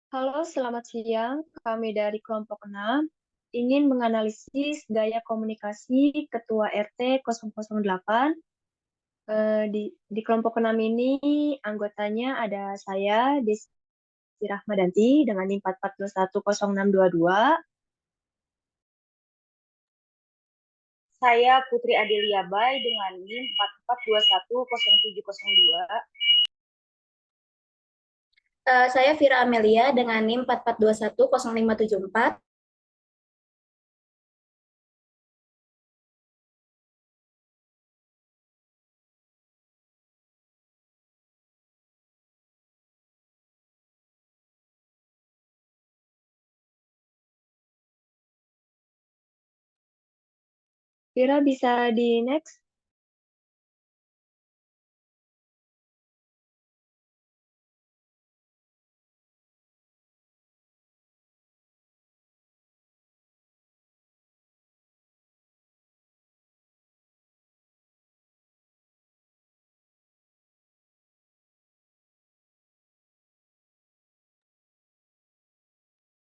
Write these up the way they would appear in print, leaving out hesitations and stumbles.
Halo, selamat siang. Kami dari kelompok 6 ingin menganalisis gaya komunikasi Ketua RT 008. Di kelompok 6 ini anggotanya ada saya, Desi Rahmadanti dengan NIM 44210622. Saya Putri Adelia Bay dengan NIM 44210702. Saya Vira Amelia dengan NIM 44210574. Kira bisa di next?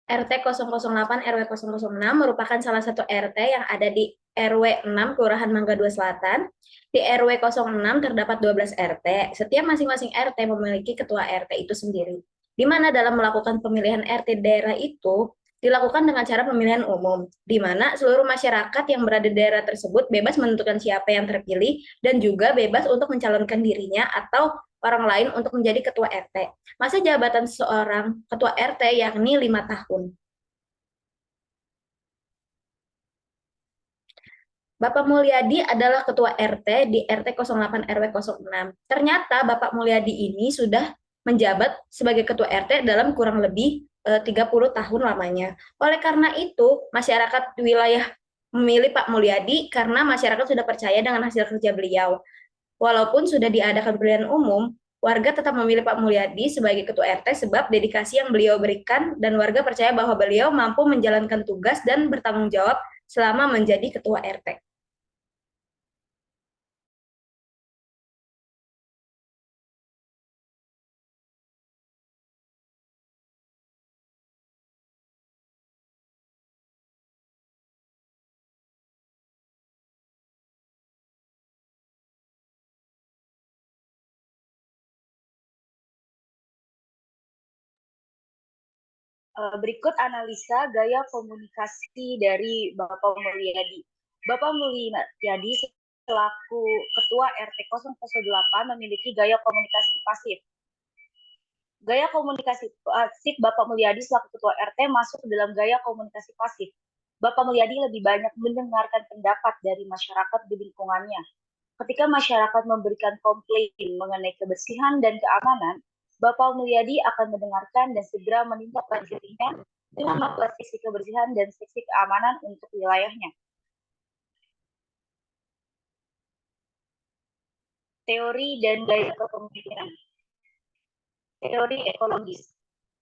RT 008 RW 006 merupakan salah satu RT yang ada di RW 6 Kelurahan Mangga 2 Selatan. Di RW 06 terdapat 12 RT. Setiap masing-masing RT memiliki ketua RT itu sendiri. Di mana dalam melakukan pemilihan RT daerah itu dilakukan dengan cara pemilihan umum, di mana seluruh masyarakat yang berada di daerah tersebut bebas menentukan siapa yang terpilih dan juga bebas untuk mencalonkan dirinya atau orang lain untuk menjadi ketua RT. Masa jabatan seorang ketua RT yakni 5 tahun. Bapak Mulyadi adalah ketua RT di RT 08 RW 06. Ternyata Bapak Mulyadi ini sudah menjabat sebagai ketua RT dalam kurang lebih 30 tahun lamanya. Oleh karena itu, masyarakat wilayah memilih Pak Mulyadi karena masyarakat sudah percaya dengan hasil kerja beliau. Walaupun sudah diadakan pemilihan umum, warga tetap memilih Pak Mulyadi sebagai ketua RT sebab dedikasi yang beliau berikan dan warga percaya bahwa beliau mampu menjalankan tugas dan bertanggung jawab selama menjadi ketua RT. Berikut analisa gaya komunikasi dari Bapak Mulyadi. Bapak Mulyadi selaku Ketua RT 008 memiliki gaya komunikasi pasif. Gaya komunikasi pasif Bapak Mulyadi selaku Ketua RT masuk ke dalam gaya komunikasi pasif. Bapak Mulyadi lebih banyak mendengarkan pendapat dari masyarakat di lingkungannya. Ketika masyarakat memberikan komplain mengenai kebersihan dan keamanan, Bapak Mulyadi akan mendengarkan dan segera menindaklanjutinya dengan membuat seksi kebersihan dan seksi keamanan untuk wilayahnya. Teori dan gaya kepemimpinan. Teori ekologis.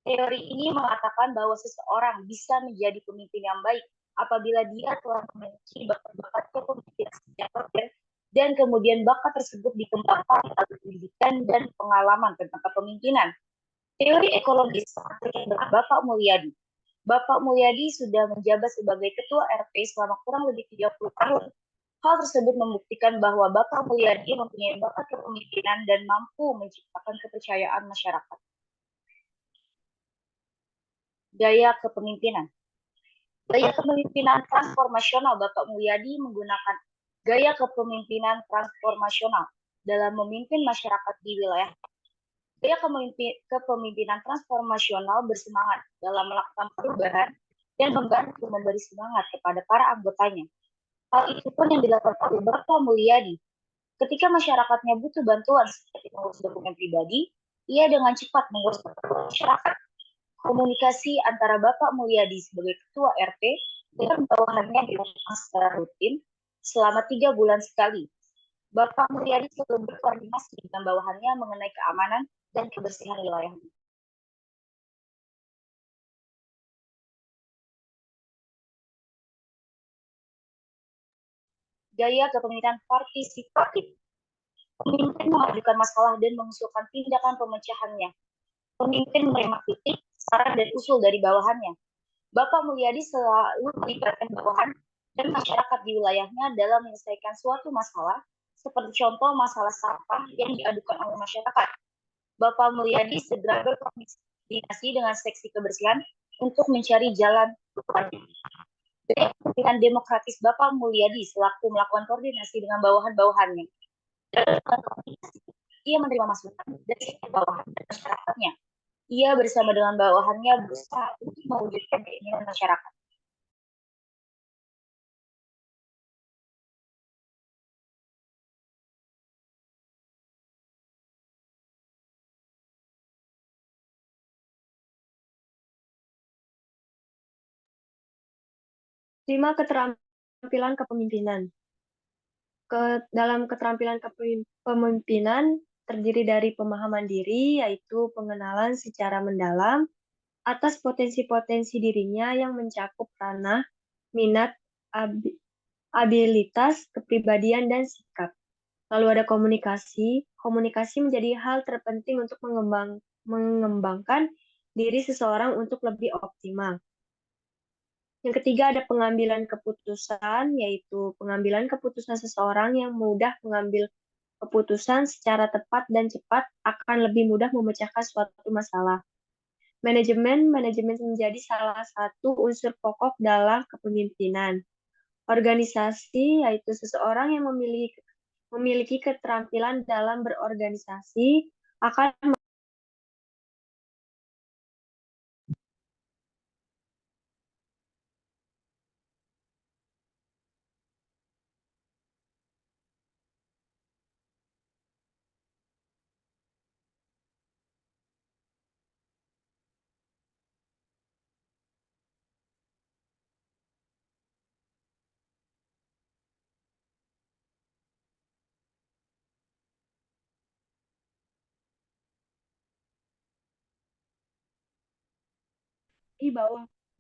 Teori ini mengatakan bahwa seseorang bisa menjadi pemimpin yang baik apabila dia telah memiliki bakat kepemimpinan sejak lahir dan kemudian bakat tersebut dikembangkan melalui pendidikan dan pengalaman tentang kepemimpinan. Teori ekologis adalah Bapak Mulyadi. Bapak Mulyadi sudah menjabat sebagai Ketua RT selama kurang lebih 30 tahun. Hal tersebut membuktikan bahwa Bapak Mulyadi mempunyai bakat kepemimpinan dan mampu menciptakan kepercayaan masyarakat. Gaya kepemimpinan. Gaya kepemimpinan transformasional Bapak Mulyadi menggunakan gaya kepemimpinan transformasional dalam memimpin masyarakat di wilayah. Gaya kepemimpinan transformasional bersemangat dalam melakukan perubahan dan membantu memberi semangat kepada para anggotanya. Hal itu pun yang dilakukan oleh Bapak Mulyadi. Ketika masyarakatnya butuh bantuan seperti mengurus dokumen pribadi, ia dengan cepat mengurus masyarakat. Komunikasi antara Bapak Mulyadi sebagai Ketua RT dengan bawahannya dilakukan secara rutin selama 3 bulan sekali. Bapak Mulyadi selalu berkoordinasi dengan bawahannya mengenai keamanan dan kebersihan wilayah. Gaya kepemimpinan partisipatif. Pemimpin mengajukan masalah dan mengusulkan tindakan pemecahannya. Pemimpin menerima kritik saran dan usul dari bawahannya. Bapak Mulyadi selalu melibatkan bawahan dan masyarakat di wilayahnya dalam menyelesaikan suatu masalah, seperti contoh masalah sampah yang diadukan oleh masyarakat. Bapak Mulyadi segera berkoordinasi dengan seksi kebersihan untuk mencari jalan dari kepemimpinan demokratis Bapak Mulyadi selaku melakukan koordinasi dengan bawahan-bawahannya. Ia menerima masukan dari bawahan dan masyarakatnya. Ia bersama dengan bawahannya berusaha untuk mewujudkan keinginan masyarakat. Lima keterampilan kepemimpinan. Dalam keterampilan kepemimpinan terdiri dari pemahaman diri, yaitu pengenalan secara mendalam atas potensi-potensi dirinya yang mencakup ranah, minat, abilitas, kepribadian, dan sikap. Lalu ada komunikasi. Komunikasi menjadi hal terpenting untuk mengembangkan diri seseorang untuk lebih optimal. Yang ketiga ada pengambilan keputusan, yaitu pengambilan keputusan seseorang yang mudah mengambil keputusan secara tepat dan cepat akan lebih mudah memecahkan suatu masalah. Manajemen menjadi salah satu unsur pokok dalam kepemimpinan. Organisasi, yaitu seseorang yang memiliki keterampilan dalam berorganisasi akan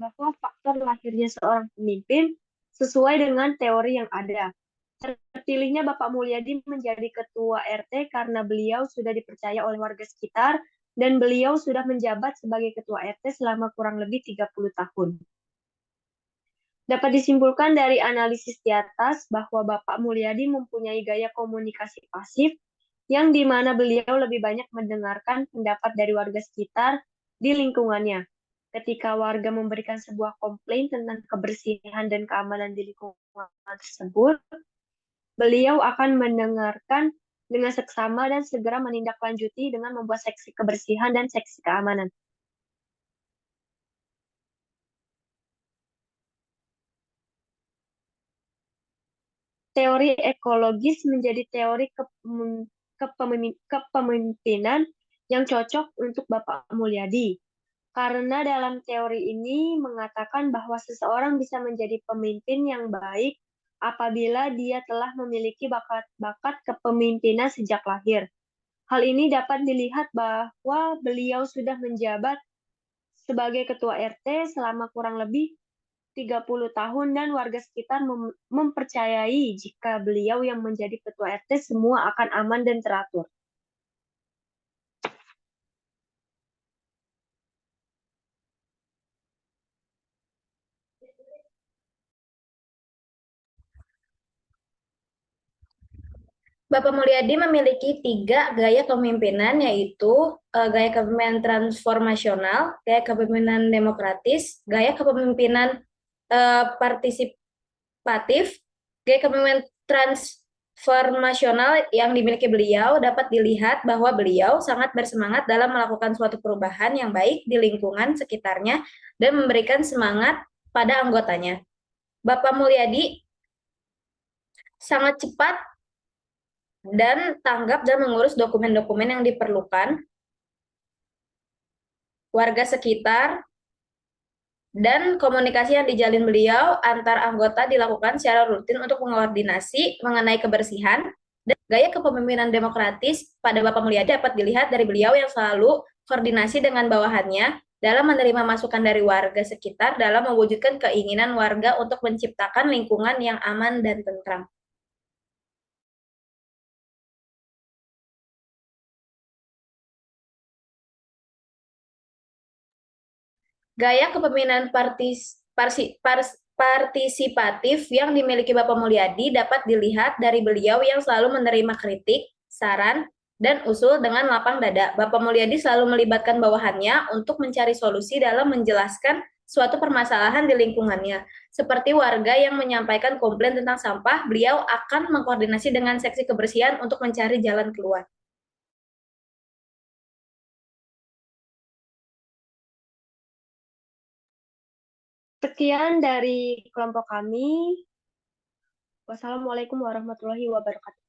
bahwa faktor lahirnya seorang pemimpin sesuai dengan teori yang ada. Terpilihnya Bapak Mulyadi menjadi Ketua RT karena beliau sudah dipercaya oleh warga sekitar dan beliau sudah menjabat sebagai Ketua RT selama kurang lebih 30 tahun. Dapat disimpulkan dari analisis di atas bahwa Bapak Mulyadi mempunyai gaya komunikasi pasif yang di mana beliau lebih banyak mendengarkan pendapat dari warga sekitar di lingkungannya. Ketika warga memberikan sebuah komplain tentang kebersihan dan keamanan di lingkungan tersebut, beliau akan mendengarkan dengan seksama dan segera menindaklanjuti dengan membuat seksi kebersihan dan seksi keamanan. Teori ekologis menjadi teori kepemimpinan yang cocok untuk Bapak Mulyadi. Karena dalam teori ini mengatakan bahwa seseorang bisa menjadi pemimpin yang baik apabila dia telah memiliki bakat kepemimpinan sejak lahir. Hal ini dapat dilihat bahwa beliau sudah menjabat sebagai ketua RT selama kurang lebih 30 tahun dan warga sekitar mempercayai jika beliau yang menjadi ketua RT semua akan aman dan teratur. Bapak Mulyadi memiliki 3 gaya kepemimpinan, yaitu gaya kepemimpinan transformasional, gaya kepemimpinan demokratis, gaya kepemimpinan partisipatif. Gaya kepemimpinan transformasional yang dimiliki beliau dapat dilihat bahwa beliau sangat bersemangat dalam melakukan suatu perubahan yang baik di lingkungan sekitarnya dan memberikan semangat pada anggotanya. Bapak Mulyadi sangat cepat dan tanggap dan mengurus dokumen-dokumen yang diperlukan warga sekitar, dan komunikasi yang dijalin beliau antar anggota dilakukan secara rutin untuk mengkoordinasi mengenai kebersihan. Dan gaya kepemimpinan demokratis pada Bapak Mulyadi dapat dilihat dari beliau yang selalu koordinasi dengan bawahannya dalam menerima masukan dari warga sekitar dalam mewujudkan keinginan warga untuk menciptakan lingkungan yang aman dan tentram. Gaya kepemimpinan partisipatif yang dimiliki Bapak Mulyadi dapat dilihat dari beliau yang selalu menerima kritik, saran, dan usul dengan lapang dada. Bapak Mulyadi selalu melibatkan bawahannya untuk mencari solusi dalam menjelaskan suatu permasalahan di lingkungannya. Seperti warga yang menyampaikan komplain tentang sampah, beliau akan mengkoordinasi dengan seksi kebersihan untuk mencari jalan keluar. Sekian dari kelompok kami. Wassalamualaikum warahmatullahi wabarakatuh.